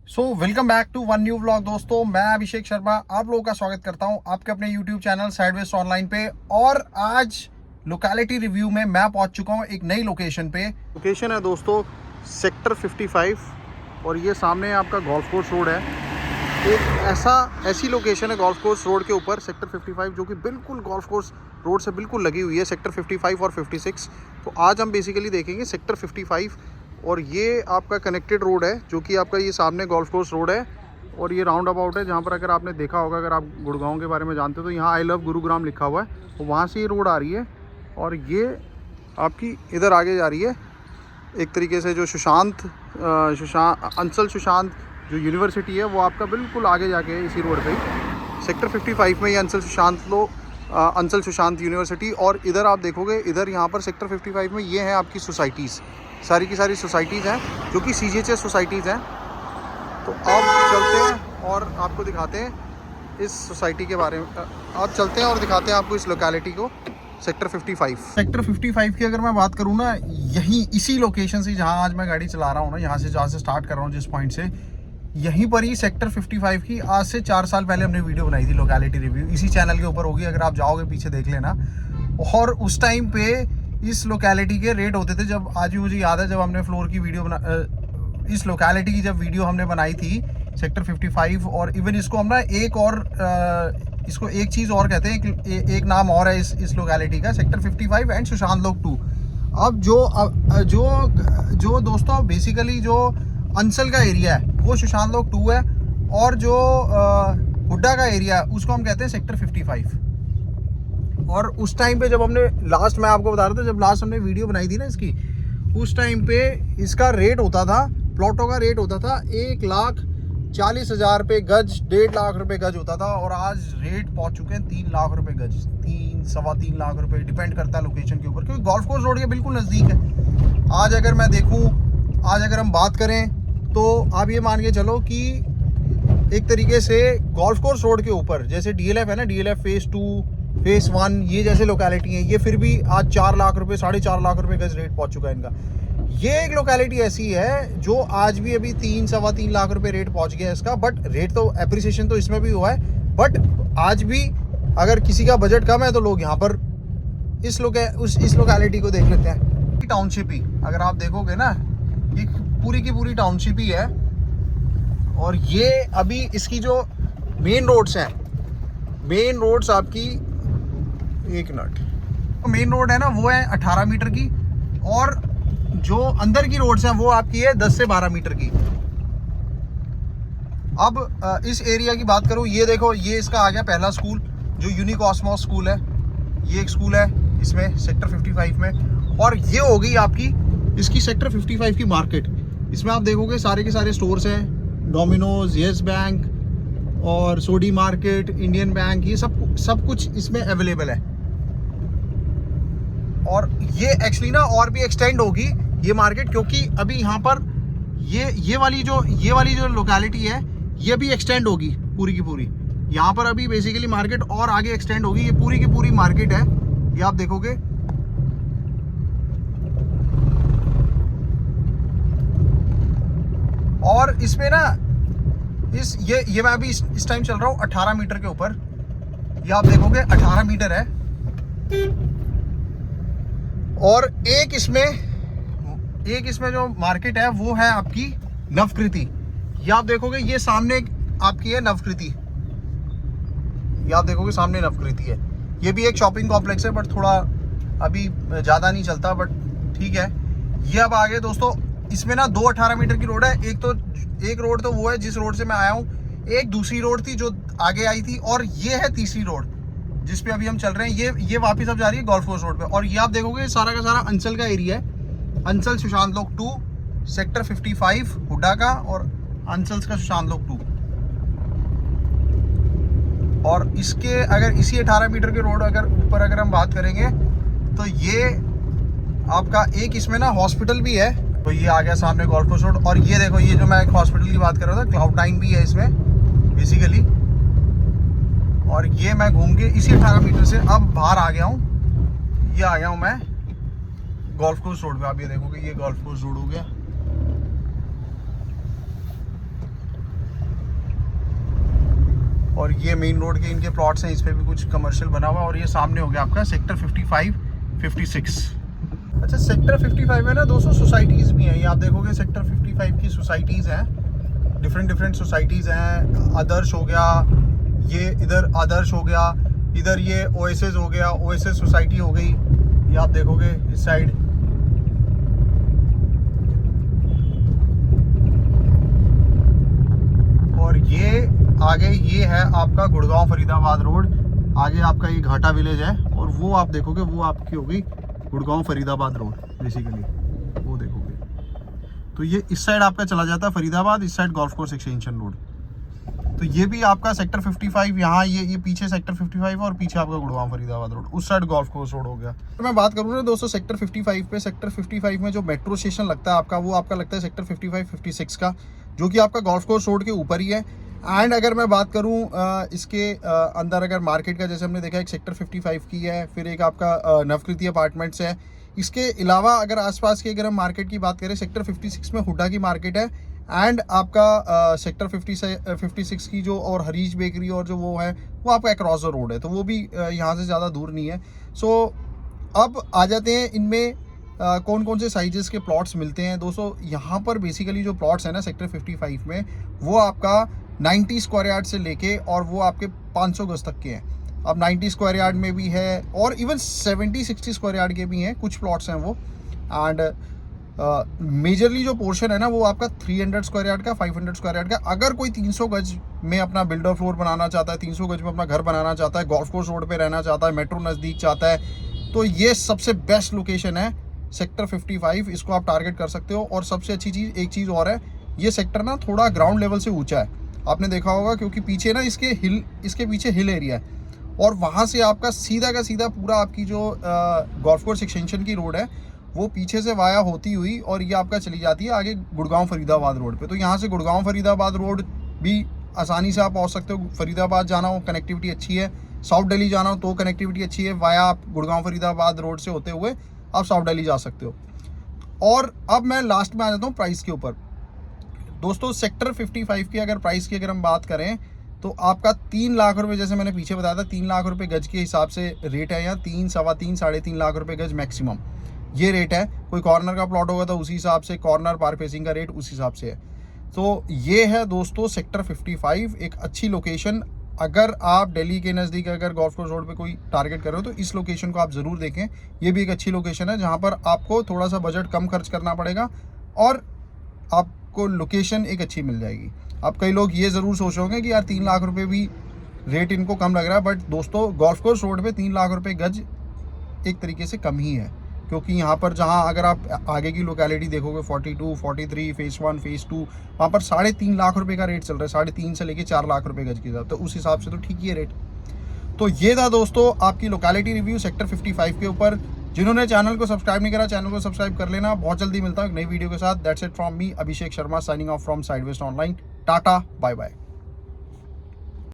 Welcome back to one new vlog. दोस्तों, मैं अभिषेक शर्मा आप लोगों का स्वागत करता हूं आपके अपने यूट्यूब चैनल साइडवेज ऑनलाइन पे। और आज लोकेलिटी रिव्यू में मैं पहुंच चुका हूं एक नई लोकेशन पे। लोकेशन है दोस्तों सेक्टर 55 और ये सामने आपका गोल्फ कोर्स रोड है। एक ऐसी लोकेशन है गोल्फ कोर्स रोड के ऊपर सेक्टर 55 जो कि बिल्कुल गोल्फ कोर्स रोड से बिल्कुल लगी हुई है, सेक्टर 55 और 56। तो आज हम बेसिकली देखेंगे सेक्टर 55 और ये आपका कनेक्टेड रोड है जो कि आपका ये सामने गोल्फ कोर्स रोड है और ये राउंड अबाउट है जहाँ पर अगर आपने देखा होगा, अगर आप गुड़गांव के बारे में जानते हो तो यहाँ आई लव गुरुग्राम लिखा हुआ है, तो वहाँ से ये रोड आ रही है और ये आपकी इधर आगे जा रही है। एक तरीके से जो अंचल सुशांत जो यूनिवर्सिटी है वो आपका बिल्कुल आगे जाके है इसी रोड पे ही। सेक्टर 55 में ये अंचल सुशांत यूनिवर्सिटी। और इधर आप देखोगे, इधर यहाँ पर सेक्टर 55 में ये हैं आपकी सोसाइटीज़, सारी की सारी सोसाइटीज़ हैं जो कि CGHS सोसाइटीज़ हैं। तो अब चलते हैं और आपको दिखाते हैं इस सोसाइटी के बारे में। अब चलते हैं और दिखाते हैं आपको इस लोकेलिटी को, सेक्टर 55। सेक्टर 55 की अगर मैं बात करूँ ना, यहीं इसी लोकेशन से जहाँ आज मैं गाड़ी चला रहा हूँ ना, यहाँ से जहाँ से स्टार्ट कर रहा हूँ जिस पॉइंट से, यहीं पर ही सेक्टर 55 की आज से 4 साल पहले हमने वीडियो बनाई थी लोकेलिटी रिव्यू, इसी चैनल के ऊपर होगी, अगर आप जाओगे पीछे देख लेना। और उस टाइम पे इस लोकेलिटी के रेट होते थे, जब आज भी मुझे याद है जब हमने फ्लोर की वीडियो इस लोकेलिटी की जब वीडियो हमने बनाई थी सेक्टर 55। और इवन इसको हम ना इसको एक चीज़ और कहते हैं, एक नाम और है इस लोकेलिटी का, सेक्टर 55 एंड सुशांत लोक 2। अब जो दोस्तों बेसिकली जो अंचल का एरिया है वो सुशांत लोक 2 है और जो हुड्डा का एरिया है उसको हम कहते हैं सेक्टर 55। और उस टाइम पे जब हमने लास्ट, मैं आपको बता रहा था, जब लास्ट हमने वीडियो बनाई थी ना इसकी, उस टाइम पे इसका रेट होता था, प्लॉटों का रेट होता था 1,40,000 रुपये गज, 1.5 लाख रुपए गज होता था। और आज रेट पहुंच चुके हैं 3 लाख रुपए गज, 3-3.25 लाख रुपए, डिपेंड करता है लोकेशन के ऊपर, क्योंकि गोल्फ कोर्स रोड के बिल्कुल नज़दीक है। आज अगर हम बात करें तो आप ये मान के चलो कि एक तरीके से गोल्फ कोर्स रोड के ऊपर जैसे DLF है ना, DLF फेज़ 2 फेज़ 1, ये जैसे लोकेलिटी है, ये फिर भी आज 4 लाख रुपए, 4.5 लाख रुपए गज रेट पहुंच चुका है इनका। ये एक लोकेलिटी ऐसी है जो आज भी अभी 3-3.25 लाख रुपए रेट पहुंच गया है इसका। बट रेट तो एप्रिसिएशन तो इसमें भी हुआ है, बट आज भी अगर किसी का बजट कम है तो लोग यहाँ पर इस लोकेलिटी को देख लेते हैं। टाउनशिप ही अगर आप देखोगे ना, ये पूरी की पूरी टाउनशिप ही है। और ये अभी इसकी जो मेन रोड्स हैं, मेन रोड्स आपकी, एक मिनट, मेन रोड है ना वो है 18 मीटर की, और जो अंदर की रोड्स हैं वो आपकी है 10 से 12 मीटर की। अब इस एरिया की बात करूँ, ये देखो, ये इसका आ गया पहला स्कूल जो यूनिकॉस्मोस स्कूल है, ये एक स्कूल है इसमें सेक्टर 55 में। और ये हो गई आपकी इसकी सेक्टर 55 की मार्केट। इसमें आप देखोगे सारे के सारे स्टोर्स हैं, डोमिनोज, येस बैंक और सोडी मार्केट, इंडियन बैंक, ये सब कुछ इसमें अवेलेबल है। और ये एक्चुअली ना और भी एक्सटेंड होगी ये मार्केट, क्योंकि अभी यहाँ पर ये वाली जो लोकेलिटी है ये भी एक्सटेंड होगी पूरी की पूरी। यहाँ पर अभी बेसिकली मार्केट और आगे एक्सटेंड होगी, ये पूरी की पूरी मार्केट है, ये आप देखोगे। और इसमें ना ये मैं अभी इस टाइम चल रहा हूँ 18 मीटर के ऊपर, ये आप देखोगे 18 मीटर है। और एक इसमें जो मार्केट है वो है आपकी नवकृति। ये आप देखोगे, ये सामने आपकी है नवकृति, ये आप देखोगे सामने नवकृति है। ये भी एक शॉपिंग कॉम्प्लेक्स है, बट थोड़ा अभी ज़्यादा नहीं चलता, बट ठीक है। ये अब आगे दोस्तों इसमें ना 2 18 मीटर की रोड है। एक रोड तो वो है जिस रोड से मैं आया हूँ, एक दूसरी रोड थी जो आगे आई थी, और ये है तीसरी रोड जिस पे अभी हम चल रहे हैं। ये वापस अब जा रही है गोल्फ कोर्स रोड पे। और ये आप देखोगे सारा का सारा अंचल का एरिया है, अंचल सुशांत लोक 2, सेक्टर 55 हुड्डा का, और अंचल का सुशांत लोक 2। और इसके अगर इसी 18 मीटर के रोड ऊपर अगर हम बात करेंगे तो ये आपका एक इसमें ना हॉस्पिटल भी है, तो ये आ गया सामने गोल्फ कोर्स रोड। और ये देखो, ये जो मैं एक हॉस्पिटल की बात कर रहा था, क्लाउड9 भी है इसमें बेसिकली। और ये मैं घूम के इसी 18 मीटर से अब बाहर आ गया हूँ, ये आ गया हूँ मैं गोल्फ कोर्स रोड पे। आप ये देखोगे, ये गोल्फ कोर्स रोड हो गया। और ये मेन रोड के इनके प्लॉट्स हैं, इस पर भी कुछ कमर्शियल बना हुआ। और ये सामने हो गया आपका सेक्टर 55, 56। अच्छा, सेक्टर 55 में ना दोस्तों सोसाइटीज़ भी हैं। ये आप देखोगे सेक्टर 55 की सोसाइटीज़ हैं, डिफरेंट सोसाइटीज़ हैं। आदर्श हो गया, ये इधर आदर्श हो गया, इधर ये ओएसएस हो गया, ओएसएस सोसाइटी हो गई। ये आप देखोगे इस साइड। और ये आगे ये है आपका गुड़गांव फरीदाबाद रोड। आगे आपका ये घाटा विलेज है, और वो आप देखोगे वो आपकी होगी गुड़गांव फरीदाबाद रोड बेसिकली, वो देखोगे। तो ये इस साइड आपका चला जाता है फरीदाबाद, इस side golf course extension road. तो ये भी आपका सेक्टर 55 यहाँ, ये पीछे सेक्टर 55 और पीछे आपका गुड़गांव फरीदाबाद रोड, उस साइड गोल्फ कोर्स रोड हो गया। तो मैं बात करूँ ना दोस्तों सेक्टर 55 पे, सेक्टर 55 में जो मेट्रो स्टेशन लगता है आपका, वो आपका लगता है सेक्टर 55, 56 का, जो कि आपका गोल्फ कोर्स रोड के ऊपर ही है। एंड अगर मैं बात करूँ इसके अंदर अगर मार्केट का, जैसे हमने देखा एक सेक्टर 55 की है, फिर एक आपका नवकृति अपार्टमेंट्स है। इसके अलावा अगर आसपास की अगर हम मार्केट की बात करें, सेक्टर 56 में हुड्डा की मार्केट है, एंड आपका सेक्टर 56 की जो और हरीश बेकरी और जो वो है वो आपका अक्रॉस द रोड है, तो वो भी यहाँ से ज़्यादा दूर नहीं है। सो अब आ जाते हैं इनमें कौन कौन से साइजेस के प्लॉट्स मिलते हैं दोस्तों। यहाँ पर बेसिकली जो प्लॉट्स हैं ना सेक्टर 55 में, वो आपका 90 स्क्वायर यार्ड से लेके और वो आपके 500 गज तक के हैं। अब 90 स्क्वायर यार्ड में भी है, और इवन 70-60 स्क्वायर यार्ड के भी हैं, कुछ प्लॉट्स हैं वो। एंड मेजरली जो पोर्शन है ना वो आपका 300 स्क्वायर यार्ड का, 500 स्क्वायर यार्ड का। अगर कोई 300 गज में अपना बिल्डर फ्लोर बनाना चाहता है, 300 गज में अपना घर बनाना चाहता है, गोल्फ कोर्स रोड पे रहना चाहता है, मेट्रो नज़दीक चाहता है, तो ये सबसे बेस्ट लोकेशन है सेक्टर 55। इसको आप टारगेट कर सकते हो। और सबसे अच्छी चीज़, एक चीज़ और है, ये सेक्टर ना थोड़ा ग्राउंड लेवल से ऊँचा है, आपने देखा होगा, क्योंकि पीछे ना इसके पीछे हिल एरिया है, और वहाँ से आपका सीधा का सीधा पूरा आपकी जो गोल्फ कोर्स एक्सटेंशन की रोड है वो पीछे से वाया होती हुई और ये आपका चली जाती है आगे गुड़गांव फरीदाबाद रोड पे। तो यहाँ से गुड़गांव फरीदाबाद रोड भी आसानी से आप पहुँच सकते हो। फरीदाबाद जाना हो कनेक्टिविटी अच्छी है, साउथ दिल्ली जाना हो तो कनेक्टिविटी अच्छी है, वाया आप गुड़गांव फरीदाबाद रोड से होते हुए आप साउथ दिल्ली जा सकते हो। और अब मैं लास्ट में आ जाता हूँ प्राइस के ऊपर। दोस्तों सेक्टर 55 की अगर प्राइस की अगर हम बात करें तो आपका 3 लाख रुपए, जैसे मैंने पीछे बताया था 3 लाख रुपए गज के हिसाब से रेट है यहाँ। 3, सवा 3, 3.5 लाख रुपए गज मैक्सिमम ये रेट है। कोई कॉर्नर का प्लॉट होगा तो उसी हिसाब से, कॉर्नर पार्क फेसिंग का रेट उस हिसाब से है। तो ये है दोस्तों सेक्टर 55, एक अच्छी लोकेशन। अगर आप दिल्ली के नज़दीक अगर गोल्फ कोर्स रोड पे कोई टारगेट कर रहे हो तो इस लोकेशन को आप ज़रूर देखें। ये भी एक अच्छी लोकेशन है जहाँ पर आपको थोड़ा सा बजट कम खर्च करना पड़ेगा और आपको लोकेशन एक अच्छी मिल जाएगी। अब कई लोग ये ज़रूर सोच रहे होंगे कि यार 3 लाख रुपए भी रेट इनको कम लग रहा है, बट दोस्तों गोल्फ कोर्स रोड पे 3 लाख रुपए गज एक तरीके से कम ही है, क्योंकि यहाँ पर जहाँ अगर आप आगे की लोकेलिटी देखोगे 42, 43, फेज़ 1, फेज़ 2, वहाँ पर 3.5 लाख रुपए का रेट चल रहा है, 3.5 से लेके 4 लाख रुपए गज के हिसाब, तो उस हिसाब से तो ठीक ही है रेट। तो ये था दोस्तों आपकी लोकेलिटी रिव्यू सेक्टर 55 के ऊपर। जिन्होंने चैनल को सब्सक्राइब नहीं करा, चैनल को सब्सक्राइब कर लेना। बहुत जल्दी मिलता हूँ एक नई वीडियो के साथ। That's it from me, Abhishek Sharma, signing off from sidewest online. Tata, bye bye.